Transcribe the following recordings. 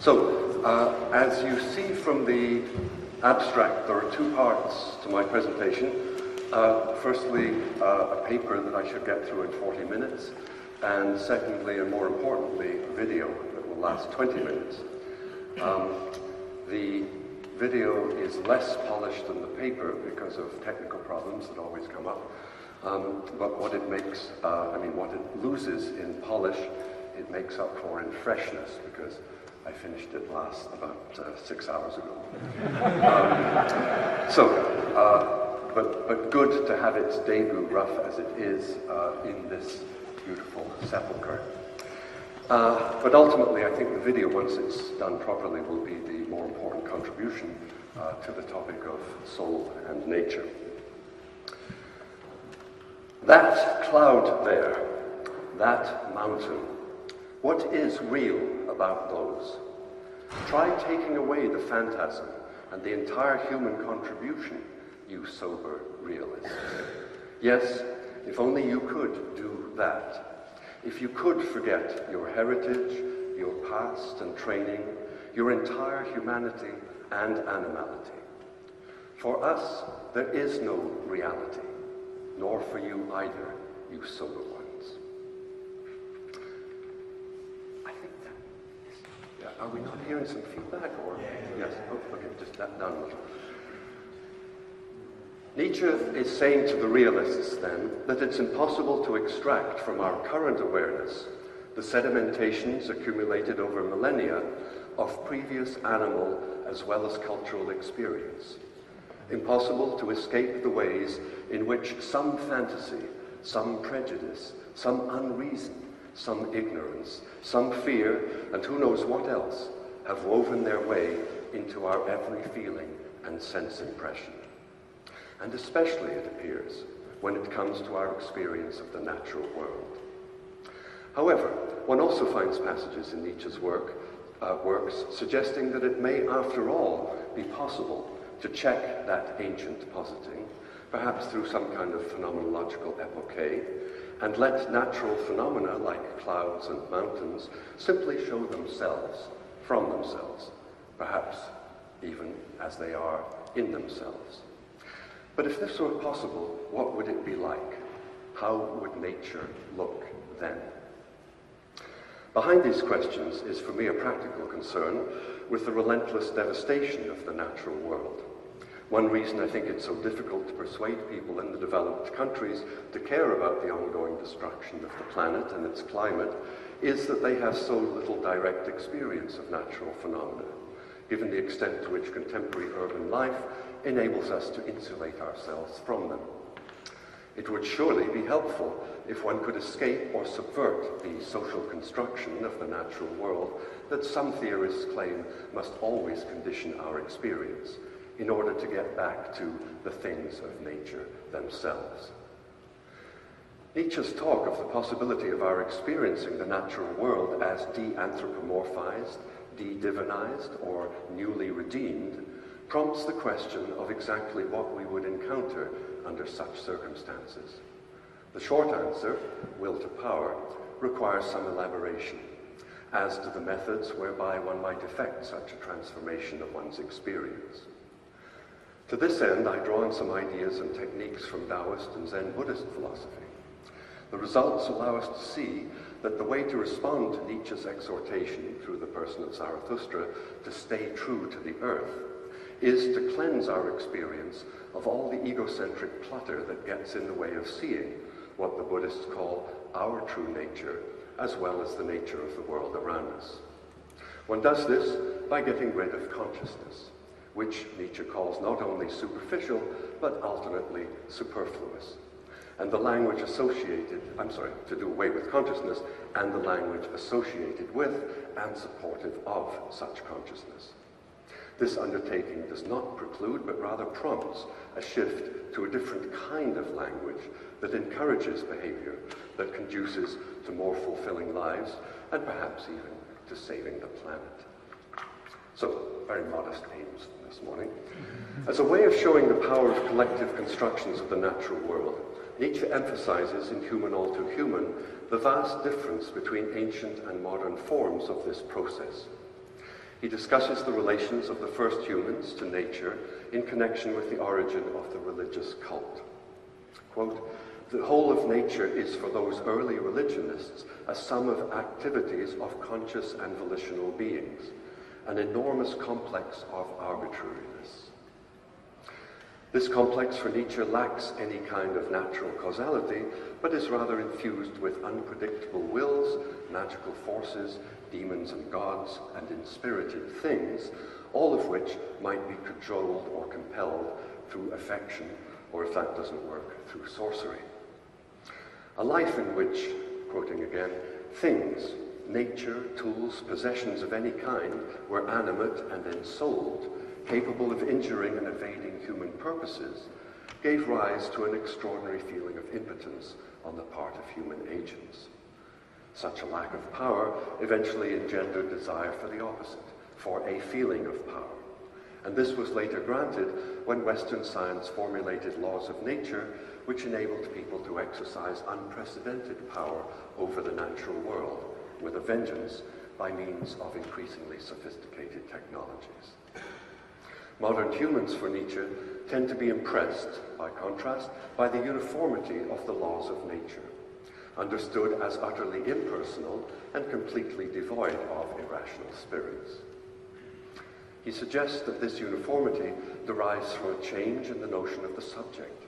So, as you see from the abstract, there are two parts to my presentation. Firstly, a paper that I should get through in 40 minutes, and secondly, and more importantly, a video that will last 20 minutes. The video is less polished than the paper because of technical problems that always come up. But what it makes, what it loses in polish, it makes up for in freshness, because I finished it about 6 hours ago. But good to have its debut, rough as it is, in this beautiful sepulchre. But ultimately, I think the video, once it's done properly, will be the more important contribution to the topic of soul and nature. That cloud there, that mountain, what is real about those? Try taking away the phantasm and the entire human contribution, you sober realist. Yes, if only you could do that. If you could forget your heritage, your past and training, your entire humanity and animality. For us, there is no reality, nor for you either, you sober ones. I think that is, are we not hearing some feedback? Or yes, okay, just down a little. Nietzsche is saying to the realists, then, that it's impossible to extract from our current awareness the sedimentations accumulated over millennia of previous animal as well as cultural experience. Impossible to escape the ways in which some fantasy, some prejudice, some unreason, some ignorance, some fear, and who knows what else, have woven their way into our every feeling and sense impression. And especially, it appears, when it comes to our experience of the natural world. However, one also finds passages in Nietzsche's works suggesting that it may, after all, be possible to check that ancient positing, perhaps through some kind of phenomenological epoche, and let natural phenomena like clouds and mountains simply show themselves from themselves, perhaps even as they are in themselves. But if this were possible, what would it be like? How would nature look then? Behind these questions is, for me, a practical concern with the relentless devastation of the natural world. One reason I think it's so difficult to persuade people in the developed countries to care about the ongoing destruction of the planet and its climate is that they have so little direct experience of natural phenomena, given the extent to which contemporary urban life enables us to insulate ourselves from them. It would surely be helpful if one could escape or subvert the social construction of the natural world that some theorists claim must always condition our experience in order to get back to the things of nature themselves. Nietzsche's talk of the possibility of our experiencing the natural world as de-anthropomorphized, de-divinized, or newly redeemed prompts the question of exactly what we would encounter under such circumstances. The short answer, will to power, requires some elaboration, as do the methods whereby one might effect such a transformation of one's experience. To this end, I draw on some ideas and techniques from Taoist and Zen Buddhist philosophy. The results allow us to see that the way to respond to Nietzsche's exhortation through the person of Zarathustra to stay true to the earth is to cleanse our experience of all the egocentric clutter that gets in the way of seeing what the Buddhists call our true nature, as well as the nature of the world around us. One does this by getting rid of consciousness, which Nietzsche calls not only superficial, but alternately superfluous, and the language associated, to do away with consciousness, and the language associated with and supportive of such consciousness. This undertaking does not preclude, but rather prompts a shift to a different kind of language that encourages behavior that conduces to more fulfilling lives, and perhaps even to saving the planet. So, very modest aims this morning. As a way of showing the power of collective constructions of the natural world, Nietzsche emphasizes in Human All Too Human the vast difference between ancient and modern forms of this process. He discusses the relations of the first humans to nature in connection with the origin of the religious cult. Quote, "The whole of nature is for those early religionists a sum of activities of conscious and volitional beings, an enormous complex of arbitrariness. This complex for Nietzsche lacks any kind of natural causality, but is rather infused with unpredictable wills, magical forces, demons and gods, and inspirited things, all of which might be cajoled or compelled through affection, or if that doesn't work, through sorcery. A life in which," quoting again, "things, nature, tools, possessions of any kind, were animate and ensouled, capable of injuring and evading human purposes, gave rise to an extraordinary feeling of impotence on the part of human agents. Such a lack of power eventually engendered desire for the opposite, for a feeling of power. And this was later granted when Western science formulated laws of nature which enabled people to exercise unprecedented power over the natural world with a vengeance by means of increasingly sophisticated technologies. Modern humans, for Nietzsche, tend to be impressed, by contrast, by the uniformity of the laws of nature, understood as utterly impersonal and completely devoid of irrational spirits. He suggests that this uniformity derives from a change in the notion of the subject,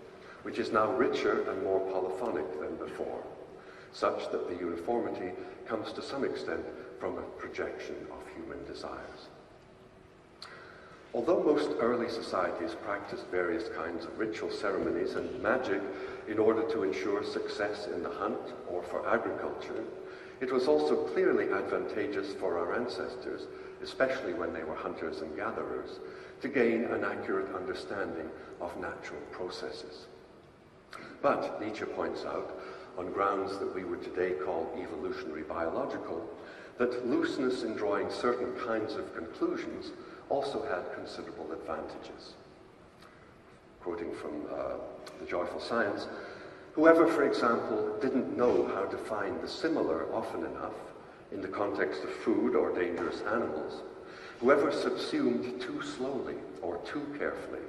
which is now richer and more polyphonic than before, such that the uniformity comes to some extent from a projection of human desires. Although most early societies practiced various kinds of ritual ceremonies and magic in order to ensure success in the hunt or for agriculture, it was also clearly advantageous for our ancestors, especially when they were hunters and gatherers, to gain an accurate understanding of natural processes. But, Nietzsche points out, on grounds that we would today call evolutionary biological, that looseness in drawing certain kinds of conclusions also had considerable advantages. Quoting from The Joyful Science, "Whoever, for example, didn't know how to find the similar often enough in the context of food or dangerous animals, whoever subsumed too slowly or too carefully,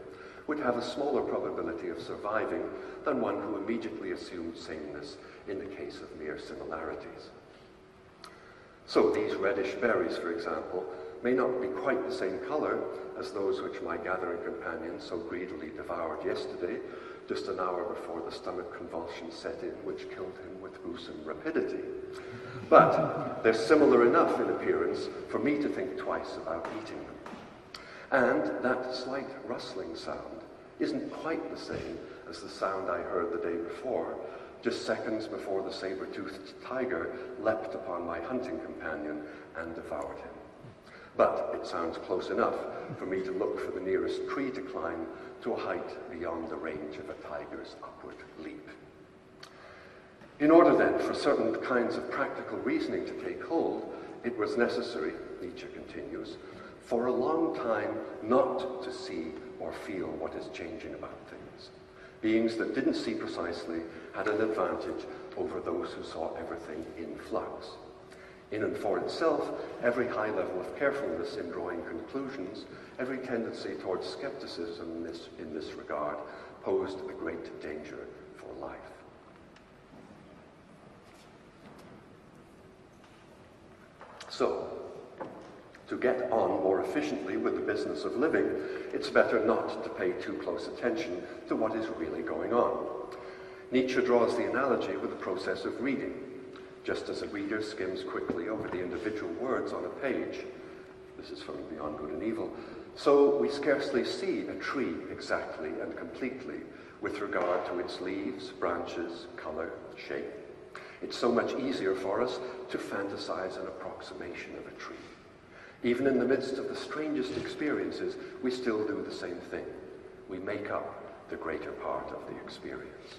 would have a smaller probability of surviving than one who immediately assumed sameness in the case of mere similarities." So these reddish berries, for example, may not be quite the same color as those which my gathering companion so greedily devoured yesterday, just an hour before the stomach convulsion set in, which killed him with gruesome rapidity. But they're similar enough in appearance for me to think twice about eating them. And that slight rustling sound isn't quite the same as the sound I heard the day before, just seconds before the saber-toothed tiger leapt upon my hunting companion and devoured him. But it sounds close enough for me to look for the nearest tree to climb to a height beyond the range of a tiger's upward leap. In order then for certain kinds of practical reasoning to take hold, it was necessary, Nietzsche continues, for a long time not to see or feel what is changing about things. Beings that didn't see precisely had an advantage over those who saw everything in flux. In and for itself, every high level of carefulness in drawing conclusions, every tendency towards skepticism in this regard, posed a great danger for life. So, to get on more efficiently with the business of living, it's better not to pay too close attention to what is really going on. Nietzsche draws the analogy with the process of reading. Just as a reader skims quickly over the individual words on a page, this is from Beyond Good and Evil, so we scarcely see a tree exactly and completely with regard to its leaves, branches, color, shape. It's so much easier for us to fantasize an approximation of a tree. Even in the midst of the strangest experiences, we still do the same thing. We make up the greater part of the experience.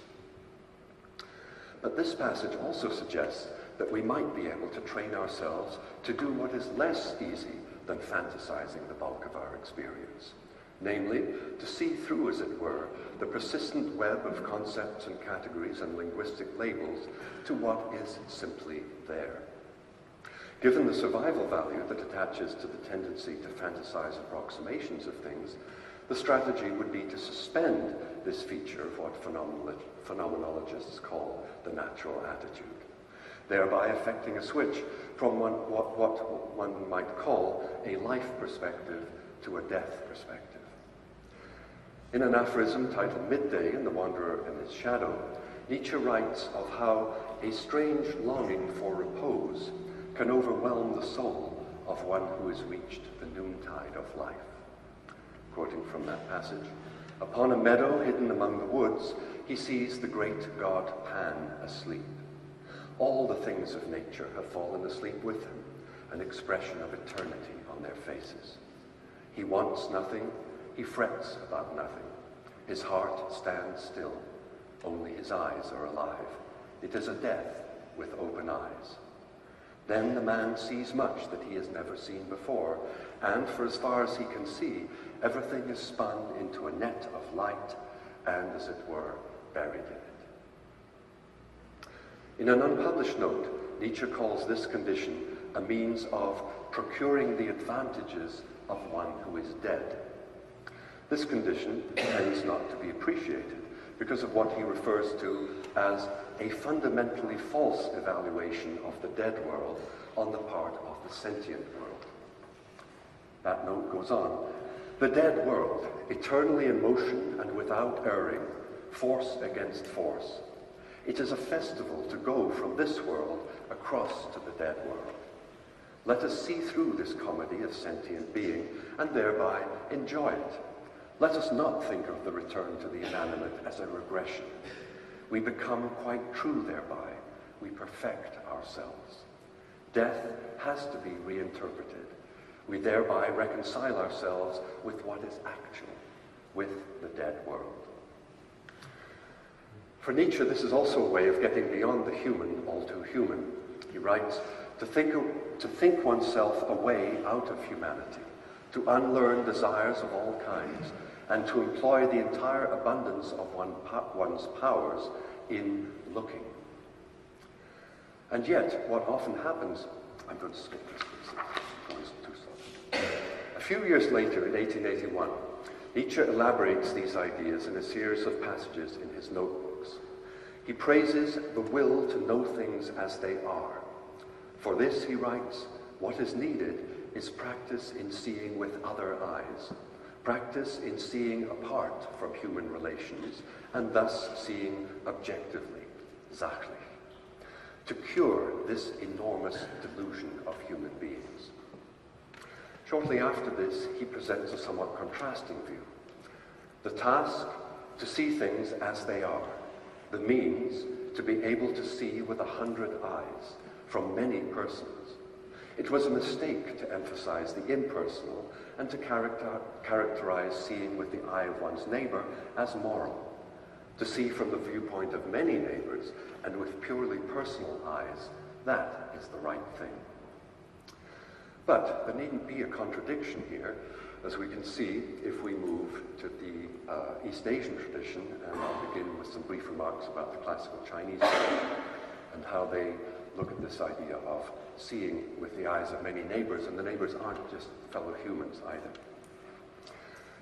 But this passage also suggests that we might be able to train ourselves to do what is less easy than fantasizing the bulk of our experience. Namely, to see through, as it were, the persistent web of concepts and categories and linguistic labels to what is simply there. Given the survival value that attaches to the tendency to fantasize approximations of things, the strategy would be to suspend this feature of what phenomenologists call the natural attitude, thereby effecting a switch from what one might call a life perspective to a death perspective. In an aphorism titled Midday in The Wanderer and His Shadow, Nietzsche writes of how a strange longing for repose can overwhelm the soul of one who has reached the noontide of life. Quoting from that passage, "Upon a meadow hidden among the woods, he sees the great god Pan asleep. All the things of nature have fallen asleep with him, an expression of eternity on their faces. He wants nothing, he frets about nothing. His heart stands still, only his eyes are alive. It is a death with open eyes. Then the man sees much that he has never seen before, and for as far as he can see, everything is spun into a net of light and, as it were, buried in it." In an unpublished note, Nietzsche calls this condition a means of procuring the advantages of one who is dead. This condition tends not to be appreciated because of what he refers to as a fundamentally false evaluation of the dead world on the part of the sentient world. That note goes on, "The dead world, eternally in motion and without erring, force against force. It is a festival to go from this world across to the dead world. Let us see through this comedy of sentient being and thereby enjoy it. Let us not think of the return to the inanimate as a regression. We become quite true thereby. We perfect ourselves. Death has to be reinterpreted. We thereby reconcile ourselves with what is actual, with the dead world." For Nietzsche, this is also a way of getting beyond the human, all too human. He writes, to think oneself away out of humanity, to unlearn desires of all kinds, and to employ the entire abundance of one's powers in looking. And yet, what often happens, I'm going to skip this, it's too slow. A few years later, in 1881, Nietzsche elaborates these ideas in a series of passages in his notebooks. He praises the will to know things as they are. For this, he writes, what is needed is practice in seeing with other eyes, practice in seeing apart from human relations, and thus seeing objectively, sachlich, to cure this enormous delusion of human beings. Shortly after this, he presents a somewhat contrasting view. The task, to see things as they are. The means, to be able to see with 100 eyes, from many persons. It was a mistake to emphasize the impersonal and to characterize seeing with the eye of one's neighbor as moral. To see from the viewpoint of many neighbors and with purely personal eyes, that is the right thing. But there needn't be a contradiction here, as we can see if we move to the East Asian tradition, and I'll begin with some brief remarks about the classical Chinese tradition and how they look at this idea of seeing with the eyes of many neighbors, and the neighbors aren't just fellow humans either.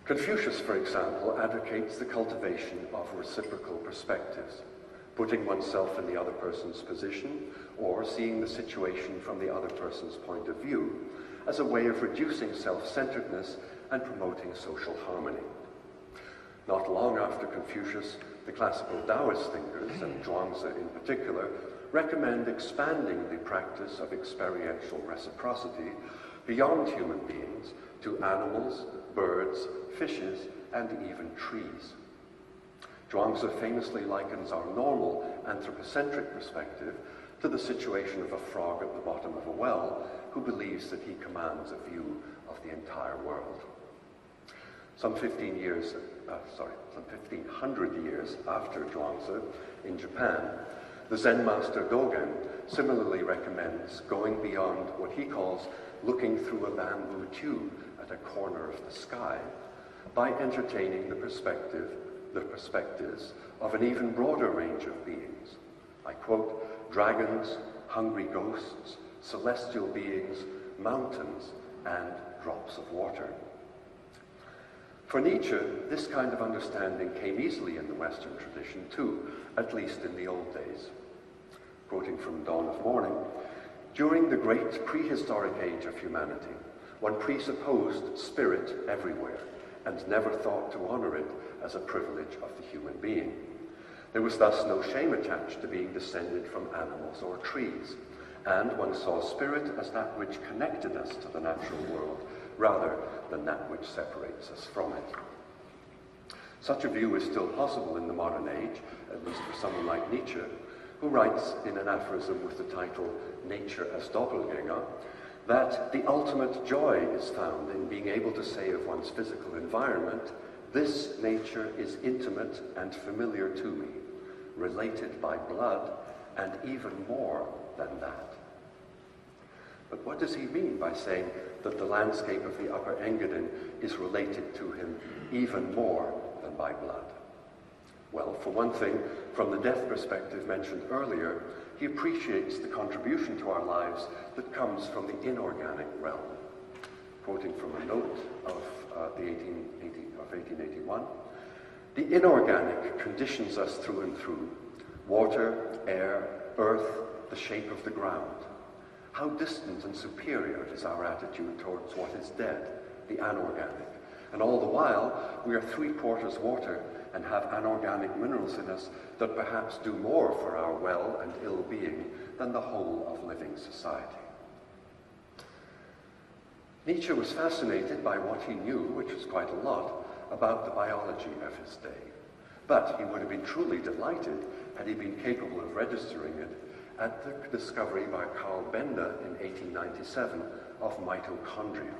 Confucius, for example, advocates the cultivation of reciprocal perspectives, putting oneself in the other person's position or seeing the situation from the other person's point of view as a way of reducing self-centeredness and promoting social harmony. Not long after Confucius, the classical Taoist thinkers, and Zhuangzi in particular, recommend expanding the practice of experiential reciprocity beyond human beings to animals, birds, fishes, and even trees. Zhuangzi famously likens our normal anthropocentric perspective to the situation of a frog at the bottom of a well who believes that he commands a view of the entire world. Some 1,500 years after Zhuangzi, in Japan, the Zen master Dogen similarly recommends going beyond what he calls looking through a bamboo tube at a corner of the sky by entertaining the perspectives of an even broader range of beings. I quote, dragons, hungry ghosts, celestial beings, mountains, and drops of water. For Nietzsche, this kind of understanding came easily in the Western tradition too, at least in the old days. Quoting from Dawn of Morning, "During the great prehistoric age of humanity, one presupposed spirit everywhere and never thought to honor it as a privilege of the human being. There was thus no shame attached to being descended from animals or trees, and one saw spirit as that which connected us to the natural world rather than that which separates us from it." Such a view is still possible in the modern age, at least for someone like Nietzsche, who writes in an aphorism with the title "Nature as Doppelganger," that the ultimate joy is found in being able to say of one's physical environment, "This nature is intimate and familiar to me, related by blood, and even more than that." But what does he mean by saying that the landscape of the Upper Engadin is related to him even more than by blood? Well, for one thing, from the death perspective mentioned earlier, he appreciates the contribution to our lives that comes from the inorganic realm. Quoting from a note of 1881, "The inorganic conditions us through and through. Water, air, earth, the shape of the ground. How distant and superior is our attitude towards what is dead, the anorganic. And all the while, we are 3/4 water and have anorganic minerals in us that perhaps do more for our well and ill-being than the whole of living society." Nietzsche was fascinated by what he knew, which was quite a lot, about the biology of his day. But he would have been truly delighted had he been capable of registering it at the discovery by Carl Bender in 1897 of mitochondria.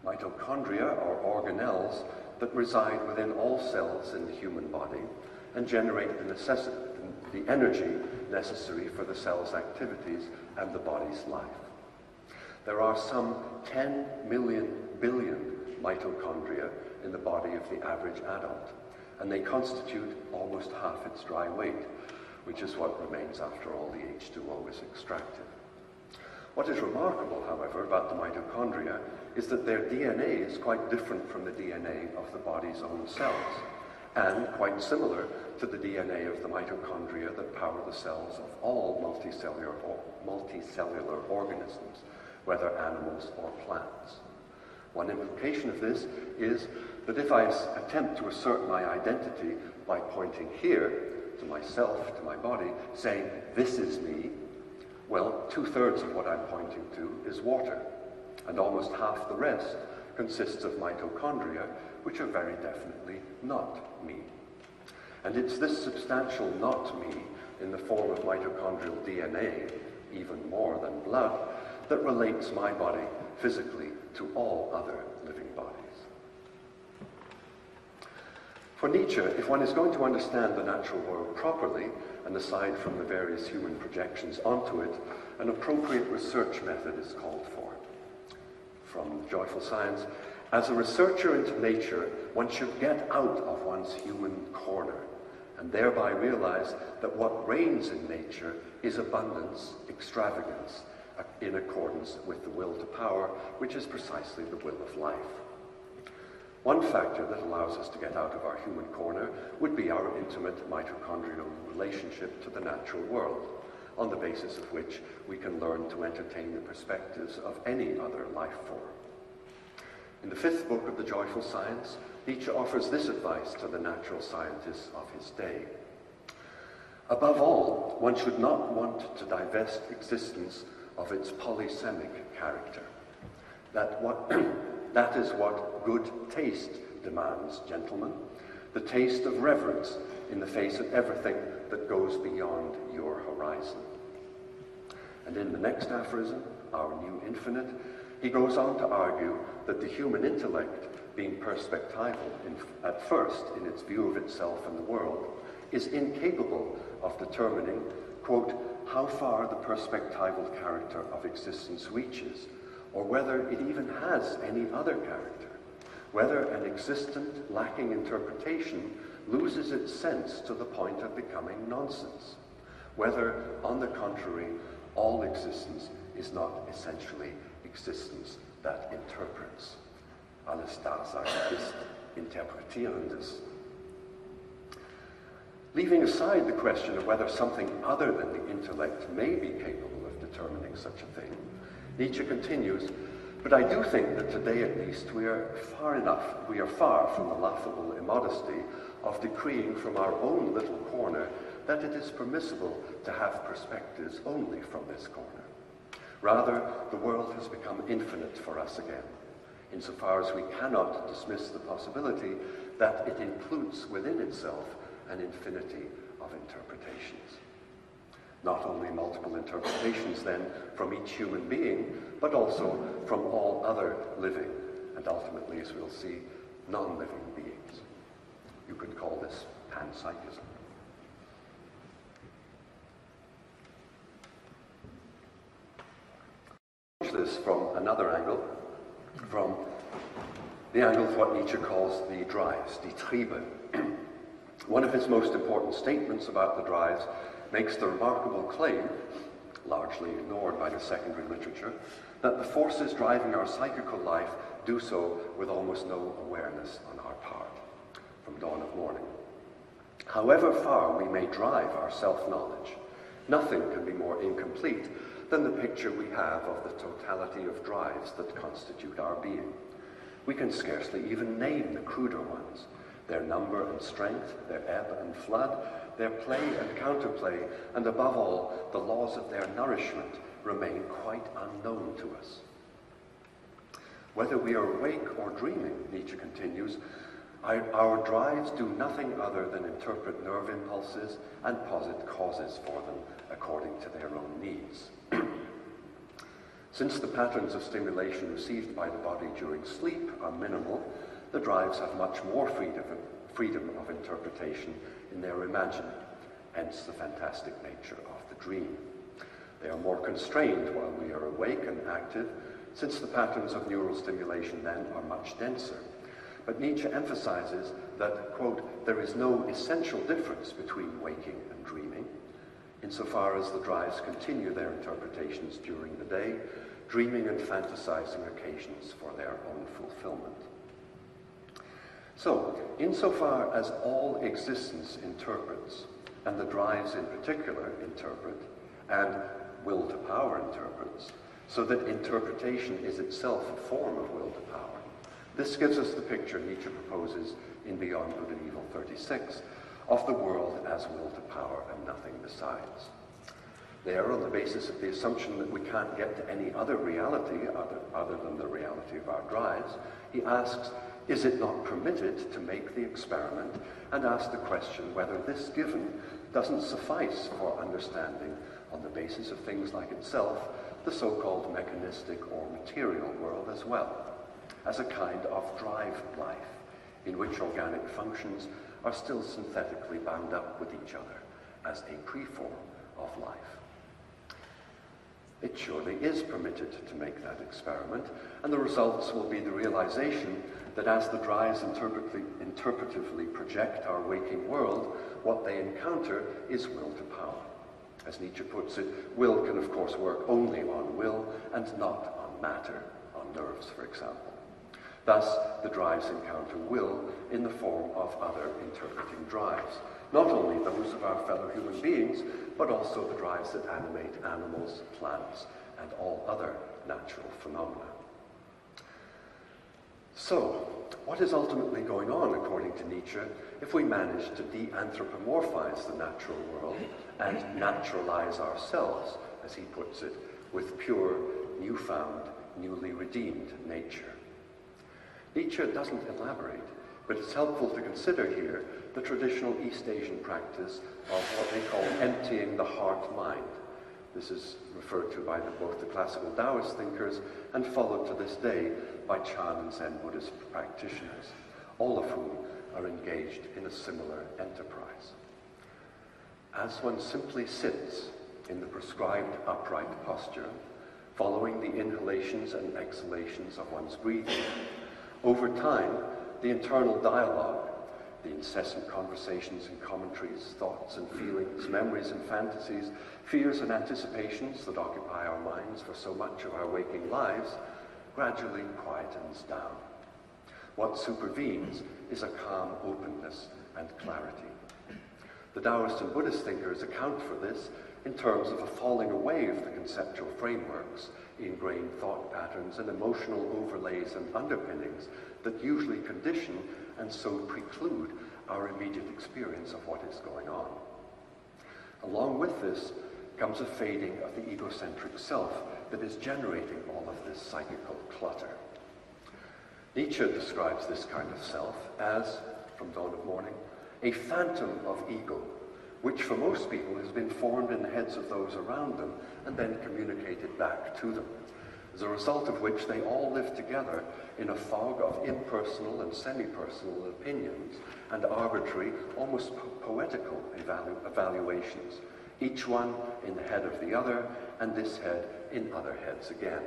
Mitochondria are organelles that reside within all cells in the human body and generate the energy necessary for the cell's activities and the body's life. There are some 10 billion mitochondria in the body of the average adult, and they constitute almost half its dry weight, which is what remains after all the H2O is extracted. What is remarkable, however, about the mitochondria is that their DNA is quite different from the DNA of the body's own cells, and quite similar to the DNA of the mitochondria that power the cells of all multicellular organisms, whether animals or plants. One implication of this is that if I attempt to assert my identity by pointing here, to myself, to my body, saying, "This is me," well, 2/3 of what I'm pointing to is water, and almost half the rest consists of mitochondria, which are very definitely not me. And it's this substantial not me in the form of mitochondrial DNA, even more than blood, that relates my body physically to all other living bodies. For Nietzsche, if one is going to understand the natural world properly, and aside from the various human projections onto it, an appropriate research method is called for. From Joyful Science, "As a researcher into nature, one should get out of one's human corner, and thereby realize that what reigns in nature is abundance, extravagance, in accordance with the will to power, which is precisely the will of life." One factor that allows us to get out of our human corner would be our intimate mitochondrial relationship to the natural world, on the basis of which we can learn to entertain the perspectives of any other life form. In the 5th book of the Joyful Science, Nietzsche offers this advice to the natural scientists of his day. "Above all, one should not want to divest existence of its polysemic character. That is what good taste demands, gentlemen, the taste of reverence in the face of everything that goes beyond your horizon." And in the next aphorism, Our New Infinite, he goes on to argue that the human intellect, being perspectival at first in its view of itself and the world, is incapable of determining, quote, "how far the perspectival character of existence reaches, or whether it even has any other character, whether an existent lacking interpretation loses its sense to the point of becoming nonsense, whether, on the contrary, All existence is not essentially existence that interprets. Alles Dasein ist Interpretierendes. Leaving aside the question of whether something other than the intellect may be capable of determining such a thing, Nietzsche continues, but I do think that today at least we are far from the laughable immodesty of decreeing from our own little corner that it is permissible to have perspectives only from this corner. Rather, the world has become infinite for us again, insofar as we cannot dismiss the possibility that it includes within itself an infinity of interpretations. Not only multiple interpretations, then, from each human being, but also from all other living, and ultimately, as we'll see, non-living beings. You could call this panpsychism. This from another angle, from the angle of what Nietzsche calls the drives, die Triebe. One of his most important statements about the drives makes the remarkable claim, largely ignored by the secondary literature, that the forces driving our psychical life do so with almost no awareness on our part, from dawn of morning. However far we may drive our self-knowledge, nothing can be more incomplete than the picture we have of the totality of drives that constitute our being. We can scarcely even name the cruder ones, their number and strength, their ebb and flood, their play and counterplay, and above all, the laws of their nourishment remain quite unknown to us. Whether we are awake or dreaming, Nietzsche continues, our drives do nothing other than interpret nerve impulses and posit causes for them according to their own needs. Since the patterns of stimulation received by the body during sleep are minimal, the drives have much more freedom of interpretation in their imagining, hence the fantastic nature of the dream. They are more constrained while we are awake and active, since the patterns of neural stimulation then are much denser. But Nietzsche emphasizes that, quote, there is no essential difference between waking and dreaming, insofar as the drives continue their interpretations during the day, dreaming and fantasizing occasions for their own fulfillment. So, insofar as all existence interprets, and the drives in particular interpret, and will to power interprets, so that interpretation is itself a form of will to power, this gives us the picture Nietzsche proposes in Beyond Good and Evil 36 of the world as will to power and nothing besides. There, on the basis of the assumption that we can't get to any other reality other than the reality of our drives, he asks, is it not permitted to make the experiment and ask the question whether this given doesn't suffice for understanding, on the basis of things like itself, the so-called mechanistic or material world as well, as a kind of drive life in which organic functions are still synthetically bound up with each other as a preform of life. It surely is permitted to make that experiment, and the results will be the realization that as the drives interpretively project our waking world, what they encounter is will to power. As Nietzsche puts it, will can of course work only on will and not on matter, on nerves for example. Thus, the drives encounter will in the form of other interpreting drives, not only those of our fellow human beings, but also the drives that animate animals, plants, and all other natural phenomena. So, what is ultimately going on, according to Nietzsche, if we manage to de-anthropomorphize the natural world and naturalize ourselves, as he puts it, with pure, newfound, newly redeemed nature? Nietzsche doesn't elaborate, but it's helpful to consider here the traditional East Asian practice of what they call emptying the heart-mind. This is referred to by both the classical Taoist thinkers and followed to this day by Chan and Zen Buddhist practitioners, all of whom are engaged in a similar enterprise. As one simply sits in the prescribed upright posture, following the inhalations and exhalations of one's breathing, over time, the internal dialogue, the incessant conversations and commentaries, thoughts and feelings, memories and fantasies, fears and anticipations that occupy our minds for so much of our waking lives, gradually quietens down. What supervenes is a calm openness and clarity. The Taoist and Buddhist thinkers account for this in terms of a falling away of the conceptual frameworks, ingrained thought patterns, and emotional overlays and underpinnings that usually condition and so preclude our immediate experience of what is going on. Along with this comes a fading of the egocentric self that is generating all of this psychical clutter. Nietzsche describes this kind of self as, from Dawn of Morning, a phantom of ego, which for most people has been formed in the heads of those around them and then communicated back to them, as a result of which they all live together in a fog of impersonal and semi-personal opinions and arbitrary, almost poetical evaluations, each one in the head of the other, and this head in other heads again.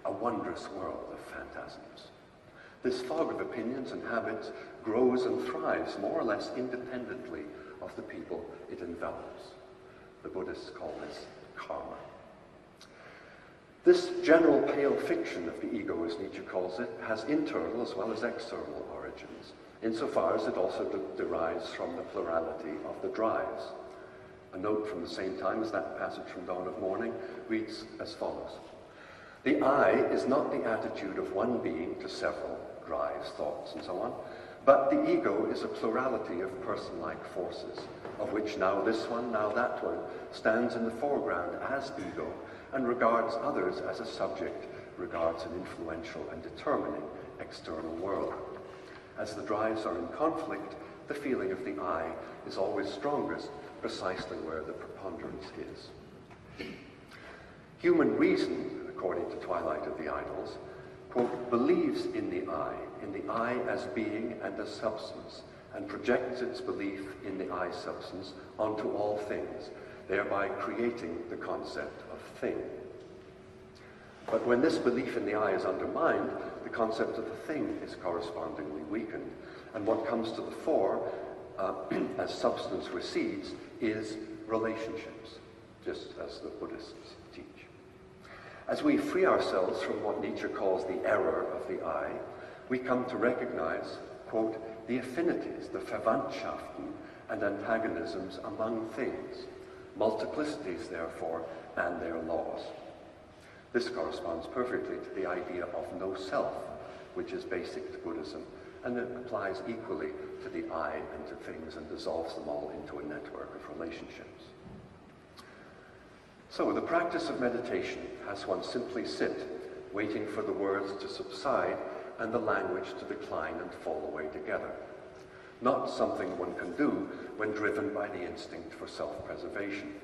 A wondrous world of phantasms. This fog of opinions and habits grows and thrives more or less independently of the people it envelops. The Buddhists call this karma. This general pale fiction of the ego, as Nietzsche calls it, has internal as well as external origins, insofar as it also derives from the plurality of the drives. A note from the same time as that passage from Dawn of Morning reads as follows. The I is not the attitude of one being to several drives, thoughts, and so on, but the ego is a plurality of person-like forces, of which now this one, now that one, stands in the foreground as ego and regards others as a subject, regards an influential and determining external world. As the drives are in conflict, the feeling of the I is always strongest precisely where the preponderance is. Human reason, according to Twilight of the Idols, quote, believes in the I as being and as substance, and projects its belief in the I substance onto all things, thereby creating the concept of thing. But when this belief in the I is undermined, the concept of the thing is correspondingly weakened, and what comes to the fore as substance recedes is relationships, just as the Buddhists teach. As we free ourselves from what Nietzsche calls the error of the I, we come to recognize, quote, the affinities, the Verwandtschaften and antagonisms among things, multiplicities, therefore, and their laws. This corresponds perfectly to the idea of no self, which is basic to Buddhism, and it applies equally to the I and to things and dissolves them all into a network of relationships. So the practice of meditation has one simply sit, waiting for the words to subside and the language to decline and fall away together. Not something one can do when driven by the instinct for self-preservation,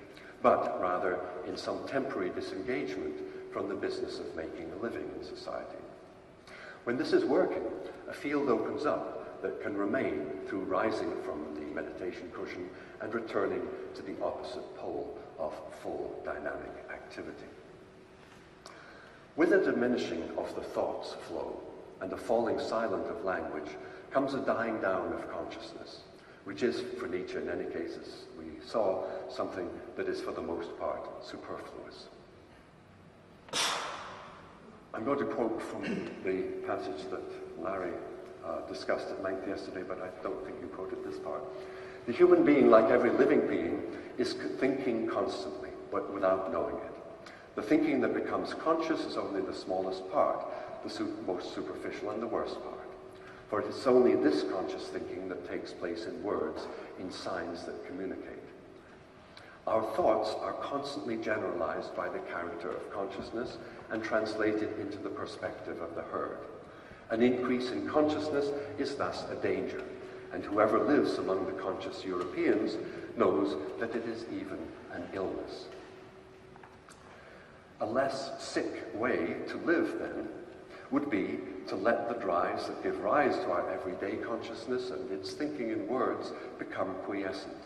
but rather in some temporary disengagement from the business of making a living in society. When this is working, a field opens up that can remain through rising from the meditation cushion and returning to the opposite pole of full dynamic activity. With a diminishing of the thoughts flow and a falling silent of language comes a dying down of consciousness, which is, for Nietzsche in any case, as we saw, something that is for the most part superfluous. I'm going to quote from the passage that Larry discussed at length yesterday, but I don't think you quoted this part. The human being, like every living being, is thinking constantly, but without knowing it. The thinking that becomes conscious is only the smallest part, the most superficial and the worst part. For it is only this conscious thinking that takes place in words, in signs that communicate. Our thoughts are constantly generalized by the character of consciousness and translated into the perspective of the herd. An increase in consciousness is thus a danger, and whoever lives among the conscious Europeans knows that it is even an illness. A less sick way to live, then, would be to let the drives that give rise to our everyday consciousness and its thinking in words become quiescent,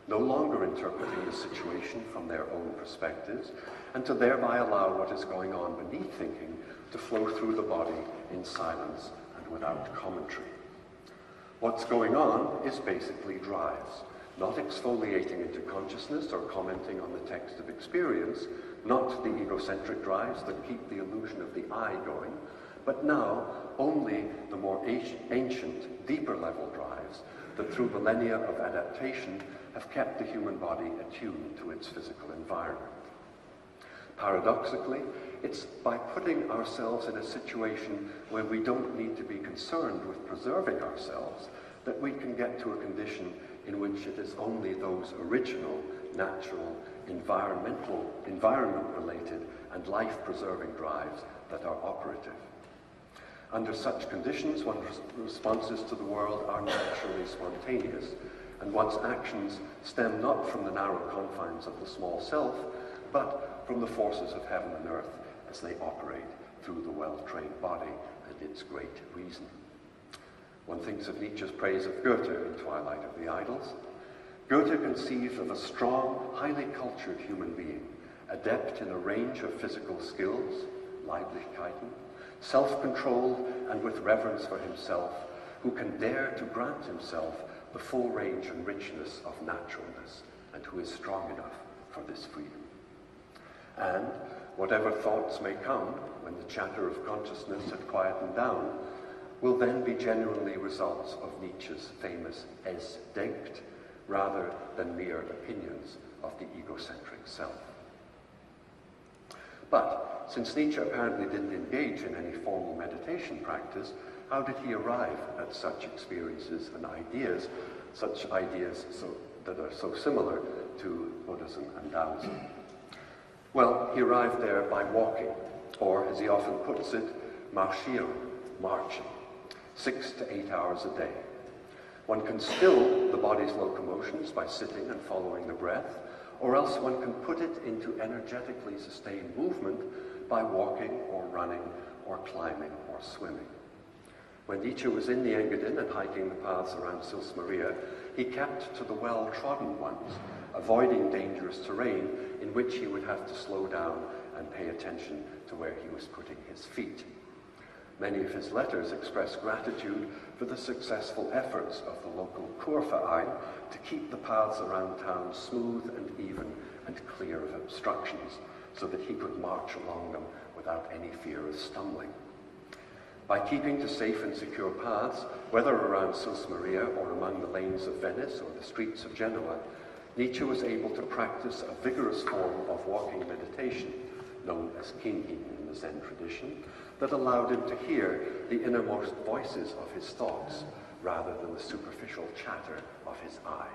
no longer interpreting the situation from their own perspectives, and to thereby allow what is going on beneath thinking to flow through the body in silence and without commentary. What's going on is basically drives, not exfoliating into consciousness or commenting on the text of experience, not the egocentric drives that keep the illusion of the I going, but now only the more ancient, deeper level drives that through millennia of adaptation have kept the human body attuned to its physical environment. Paradoxically, it's by putting ourselves in a situation where we don't need to be concerned with preserving ourselves that we can get to a condition in which it is only those original, natural, environment-related and life-preserving drives that are operative. Under such conditions, one's responses to the world are naturally spontaneous, and one's actions stem not from the narrow confines of the small self, but from the forces of heaven and earth as they operate through the well-trained body and its great reason. One thinks of Nietzsche's praise of Goethe in Twilight of the Idols. Goethe conceived of a strong, highly cultured human being, adept in a range of physical skills, Leiblichkeiten, self-controlled and with reverence for himself, who can dare to grant himself the full range and richness of naturalness, and who is strong enough for this freedom. And whatever thoughts may come when the chatter of consciousness had quietened down, will then be genuinely results of Nietzsche's famous Es denkt, rather than mere opinions of the egocentric self. But since Nietzsche apparently didn't engage in any formal meditation practice, how did he arrive at such experiences and ideas, that are so similar to Buddhism and Taoism? Well, he arrived there by walking, or as he often puts it, marschieren, marching, 6 to 8 hours a day. One can still the body's locomotions by sitting and following the breath, or else one can put it into energetically sustained movement by walking or running or climbing or swimming. When Nietzsche was in the Engadin and hiking the paths around Sils Maria, he kept to the well-trodden ones, avoiding dangerous terrain in which he would have to slow down and pay attention to where he was putting his feet. Many of his letters express gratitude for the successful efforts of the local Kurverein to keep the paths around town smooth and even and clear of obstructions, so that he could march along them without any fear of stumbling. By keeping to safe and secure paths, whether around Sils Maria or among the lanes of Venice or the streets of Genoa, Nietzsche was able to practice a vigorous form of walking meditation, known as Kinhin in the Zen tradition, that allowed him to hear the innermost voices of his thoughts rather than the superficial chatter of his eye.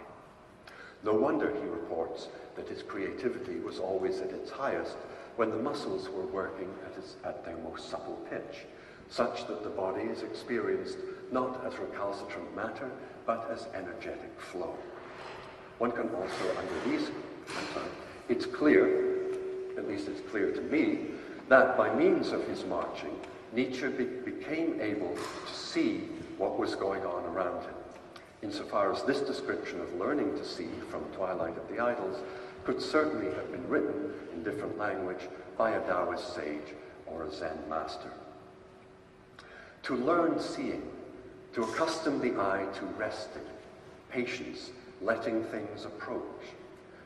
No wonder, he reports, that his creativity was always at its highest when the muscles were working at their most supple pitch, such that the body is experienced not as recalcitrant matter, but as energetic flow. One can also, it's clear, at least it's clear to me, that by means of his marching, Nietzsche became able to see what was going on around him, insofar as this description of learning to see from Twilight of the Idols could certainly have been written in different language by a Taoist sage or a Zen master. To learn seeing, to accustom the eye to resting, patience, letting things approach,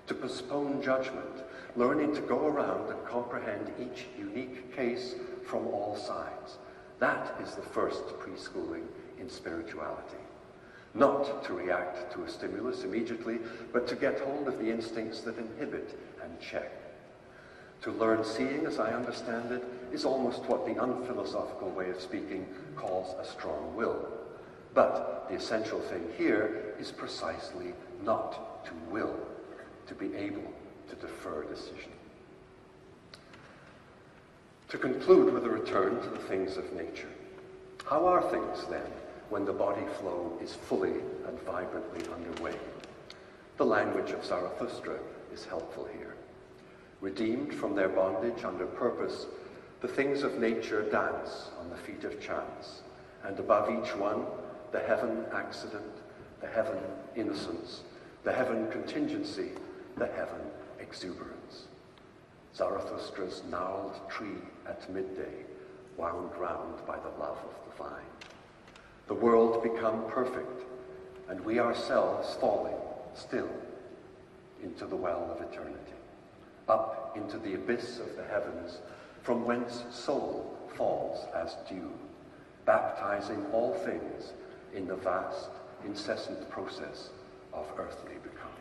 to postpone judgment, learning to go around and comprehend each unique case from all sides. That is the first preschooling in spirituality. Not to react to a stimulus immediately, but to get hold of the instincts that inhibit and check. To learn seeing, as I understand it, is almost what the unphilosophical way of speaking calls a strong will. But the essential thing here is precisely not to will, to be able to defer decision. To conclude with a return to the things of nature. How are things then when the body flow is fully and vibrantly underway? The language of Zarathustra is helpful here. Redeemed from their bondage under purpose, the things of nature dance on the feet of chance, and above each one, the heaven accident, the heaven innocence, the heaven contingency, the heaven exuberance. Zarathustra's gnarled tree at midday, wound round by the love of the vine. the world become perfect, and we ourselves falling still into the well of eternity, up into the abyss of the heavens, from whence soul falls as dew, baptizing all things in the vast, incessant process of earthly becoming.